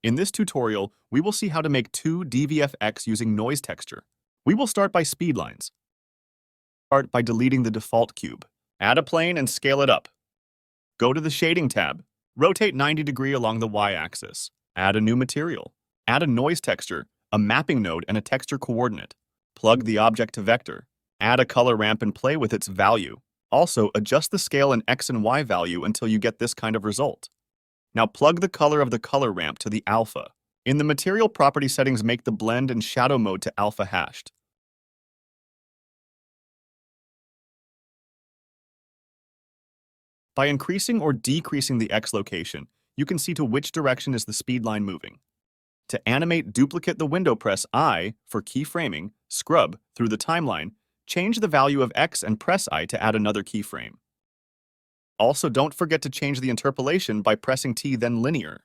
In this tutorial, we will see how to make 2D VFX using noise texture. We will start by speed lines. Start by deleting the default cube. Add a plane and scale it up. Go to the Shading tab. Rotate 90 degrees along the Y-axis. Add a new material. Add a noise texture, a mapping node, and a texture coordinate. Plug the object to vector. Add a color ramp and play with its value. Also, adjust the scale and X and Y value until you get this kind of result. Now plug the color of the color ramp to the alpha. In the material property settings, make the blend and shadow mode to alpha hashed. By increasing or decreasing the X location, you can see to which direction is the speed line moving. To animate, duplicate the window, press I for keyframing, scrub through the timeline, change the value of X and press I to add another keyframe. Also, don't forget to change the interpolation by pressing T, then linear.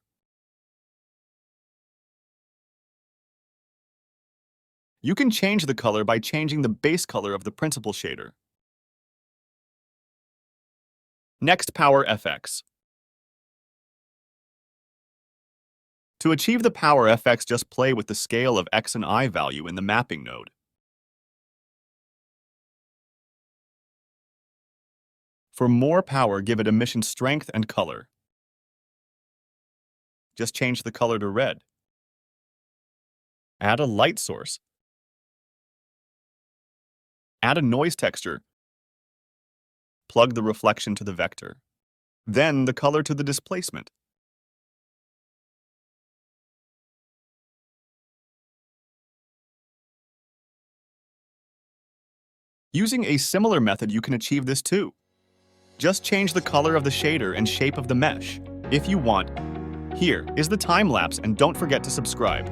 You can change the color by changing the base color of the principal shader. Next, Power FX. To achieve the Power FX, just play with the scale of X and I value in the mapping node. For more power, give it emission strength and color. Just change the color to red. Add a light source. Add a noise texture. Plug the reflection to the vector. Then the color to the displacement. Using a similar method, you can achieve this too. Just change the color of the shader and shape of the mesh, if you want. Here is the time lapse, and don't forget to subscribe.